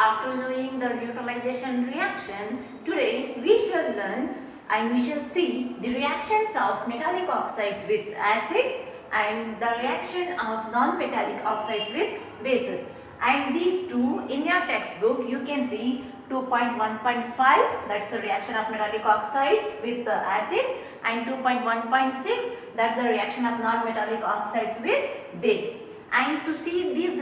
After knowing the neutralization reaction, today we shall learn and we shall see the reactions of metallic oxides with acids and the reaction of non-metallic oxides with bases. And these two in your textbook you can see 2.1.5, that's the reaction of metallic oxides with acids, and 2.1.6, that's the reaction of non-metallic oxides with base. And to see these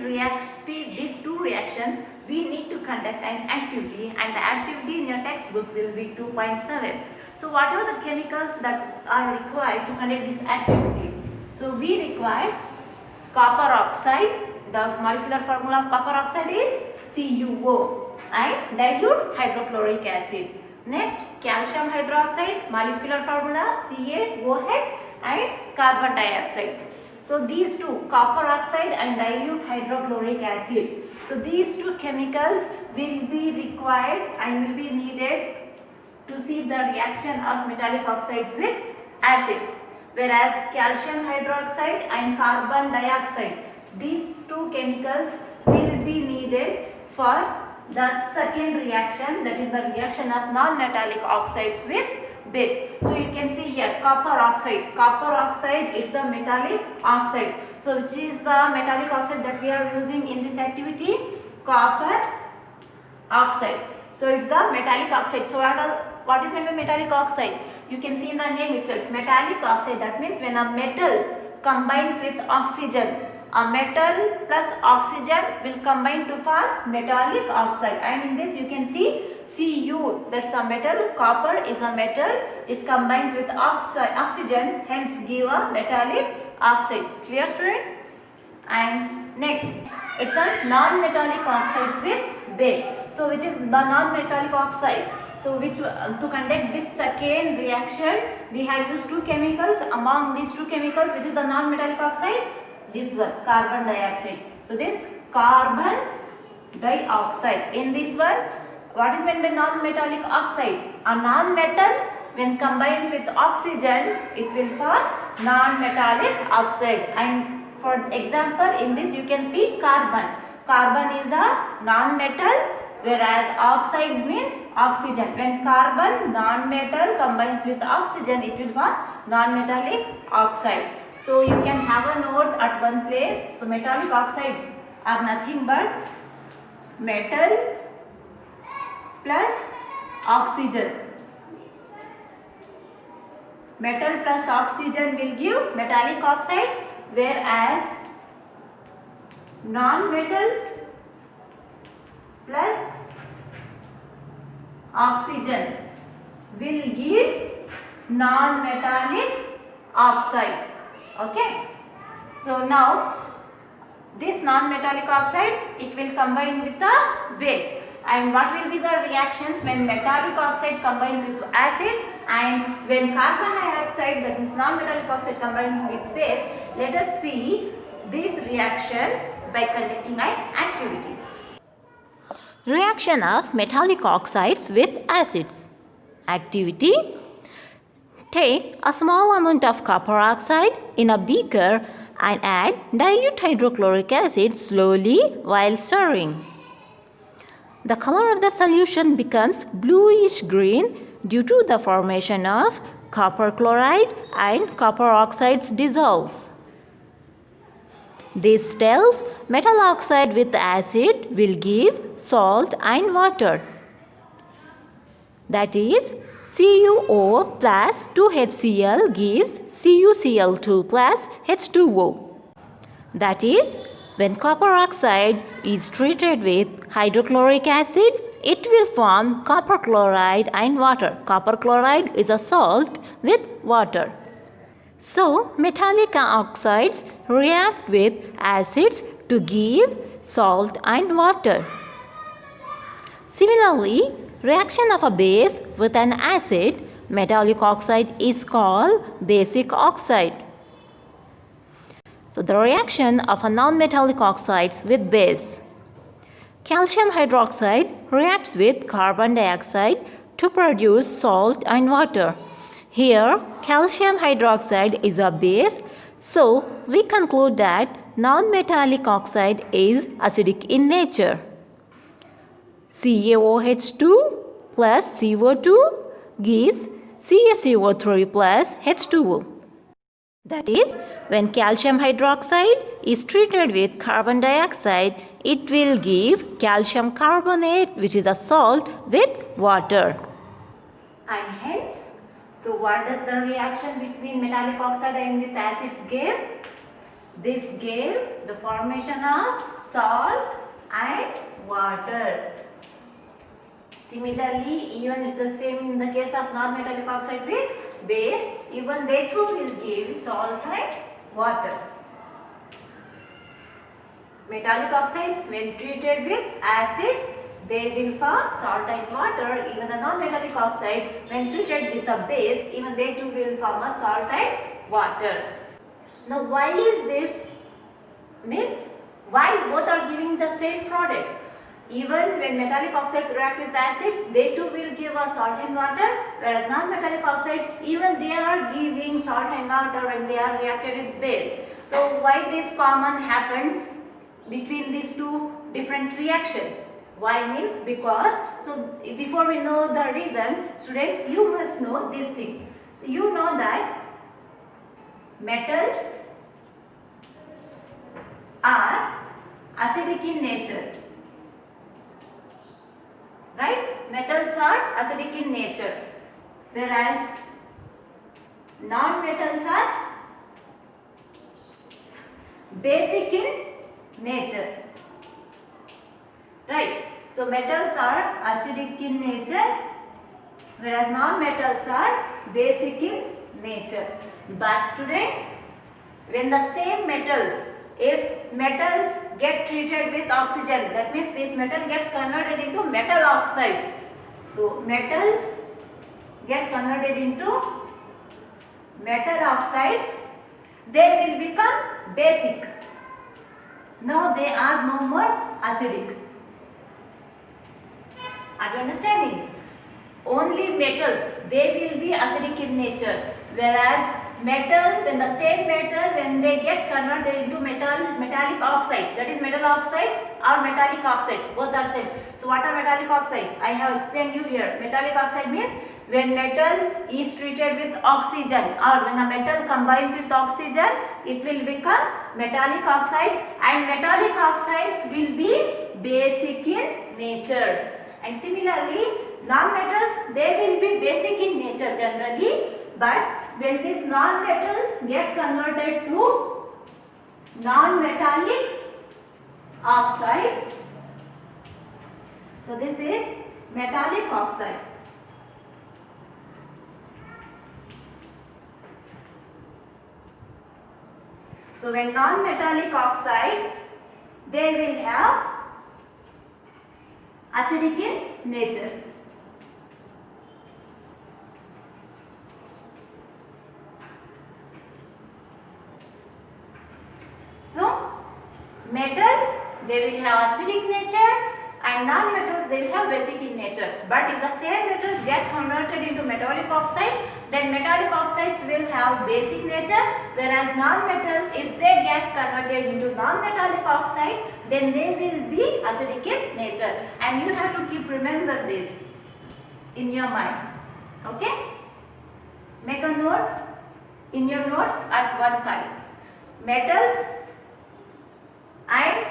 two reactions, we need to conduct an activity, and the activity in your textbook will be 2.7. So what are the chemicals that are required to conduct this activity? So we require copper oxide. The molecular formula of copper oxide is CuO, and dilute hydrochloric acid. Next, calcium hydroxide, molecular formula CaOH, and carbon dioxide. So these two, copper oxide and dilute hydrochloric acid. So these two chemicals will be required and will be needed to see the reaction of metallic oxides with acids. Whereas calcium hydroxide and carbon dioxide, these two chemicals will be needed for the second reaction, that is the reaction of non-metallic oxides with base. So you can see here copper oxide. Copper oxide is the metallic oxide. So which is the metallic oxide that we are using in this activity? Copper oxide. So it's the metallic oxide. So what is meant by metallic oxide? You can see in the name itself, metallic oxide. That means when a metal combines with oxygen, a metal plus oxygen will combine to form metallic oxide. And in this you can see Cu, that's a metal, copper is a metal, it combines with oxygen, hence give a metallic oxide. Clear, students? And next, it's a non-metallic oxides with base. So which is the non-metallic oxides? So which to conduct this second reaction, we have used two chemicals. Among these two chemicals, which is the non-metallic oxide? This one, carbon dioxide. So this carbon dioxide. In this one, what is meant by non-metallic oxide? A non-metal when combines with oxygen, it will form non-metallic oxide. And for example, in this you can see carbon. Carbon is a non-metal, whereas oxide means oxygen. When carbon non-metal combines with oxygen, it will form non-metallic oxide. So you can have a note at one place. So metallic oxides are nothing but metal plus oxygen. Metal plus oxygen will give metallic oxide, whereas non-metals plus oxygen will give non-metallic oxides. Okay. So now this non-metallic oxide, it will combine with the base. And what will be the reactions when metallic oxide combines with acid and when carbon dioxide, that means non-metallic oxide, combines with base? Let us see these reactions by conducting an activity. Reaction of metallic oxides with acids. Activity: take a small amount of copper oxide in a beaker and add dilute hydrochloric acid slowly while stirring. The color of the solution becomes bluish green due to the formation of copper chloride and copper oxides dissolves. This tells metal oxide with acid will give salt and water. That is, CuO plus 2HCl gives CuCl2 plus H2O. That is, when copper oxide is treated with hydrochloric acid, it will form copper chloride and water. Copper chloride is a salt with water. So, metallic oxides react with acids to give salt and water. Similarly, reaction of a base with an acid, metallic oxide, is called basic oxide. So the reaction of a non-metallic oxides with base. Calcium hydroxide reacts with carbon dioxide to produce salt and water. Here, calcium hydroxide is a base, so we conclude that non-metallic oxide is acidic in nature. CaOH2 plus CO2 gives CaCO3 plus H2O. That is, when calcium hydroxide is treated with carbon dioxide, it will give calcium carbonate, which is a salt, with water. And hence, so what does the reaction between metallic oxide and with acids give? This gave the formation of salt and water. Similarly, even it's the same in the case of non-metallic oxide with base, even they too will give salt and water. Metallic oxides, when treated with acids, they will form salt and water. Even the non-metallic oxides, when treated with a base, even they too will form a salt and water. Now, why is this? Means, why both are giving the same products? Even when metallic oxides react with acids, they too will give a salt and water, whereas non-metallic oxides, even they are giving salt and water when they are reacted with base. So, why this common happened between these two different reactions? Why means because, so before we know the reason, students, you must know these things. You know that metals are acidic in nature. Right? Metals are acidic in nature, whereas non-metals are basic in nature. Right? So, metals are acidic in nature, whereas non-metals are basic in nature. But students, when the same metals, if metals get treated with oxygen, that means if metal gets converted into metal oxides, so metals get converted into metal oxides, they will become basic. Now they are no more acidic. Are you understanding? Only metals, they will be acidic in nature, whereas metal, when the same metal, when they get converted into metallic oxides, that is metal oxides or metallic oxides, both are same. So what are metallic oxides? I have explained you here. Metallic oxide means when metal is treated with oxygen, or when a metal combines with oxygen, it will become metallic oxide, and metallic oxides will be basic in nature. And similarly, non-metals, they will be basic in nature generally, but when these non-metals get converted to non-metallic oxides, so this is metallic oxide. So when non-metallic oxides, they will have acidic in nature. So metals, they will have acidic nature, and non-metals, they will have basic in nature. But if the same metals get converted into metallic oxides, then metallic oxides will have basic nature, whereas non-metals, if they get converted into non-metallic oxides, then they will be acidic in nature. And you have to keep remember this in your mind. Okay? Make a note in your notes at one side. Metals and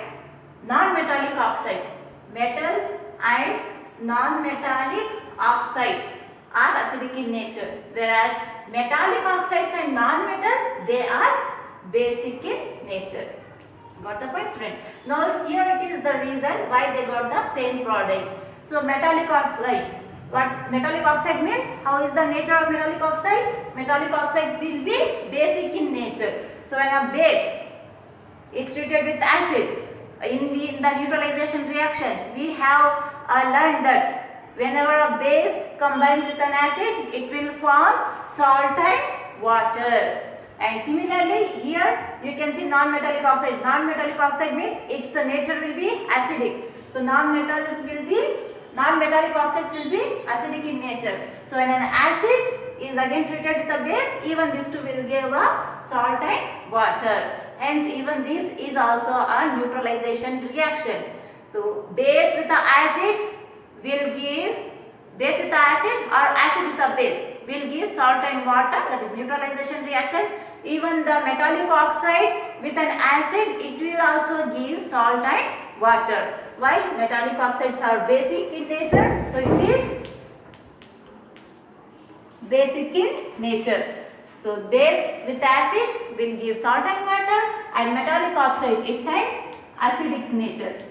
non-metallic oxides. Metals and non-metallic oxides are acidic in nature, whereas metallic oxides and non-metals, they are basic in nature. Got the point, student? Now here it is the reason why they got the same products. So metallic oxides. What metallic oxide means? How is the nature of metallic oxide? Metallic oxide will be basic in nature. So when a base is treated with acid, in the neutralization reaction, we have learned that whenever a base combines with an acid, it will form salt and water. And similarly, here you can see non-metallic oxide. Non-metallic oxide means its nature will be acidic. So non-metallic oxides will be acidic in nature. So when an acid is again treated with a base, even this too will give a salt and water. Hence, even this is also a neutralization reaction. So base with the acid will give base with the acid or acid with the base will give salt and water, that is neutralization reaction. Even the metallic oxide with an acid, it will also give salt and water. Why? Metallic oxides are basic in nature, so it is basic in nature. So base with acid will give salt and water, and metallic oxide, it's an acidic nature.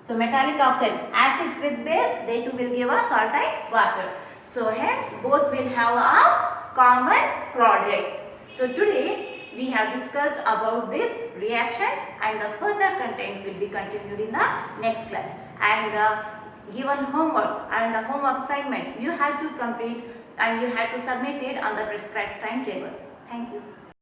So metallic oxide, acids with base, they too will give us salt and water. So hence both will have a common product. So today we have discussed about these reactions, and the further content will be continued in the next class. And the given homework and the homework assignment you have to complete, and you have to submit it on the prescribed timetable. Thank you.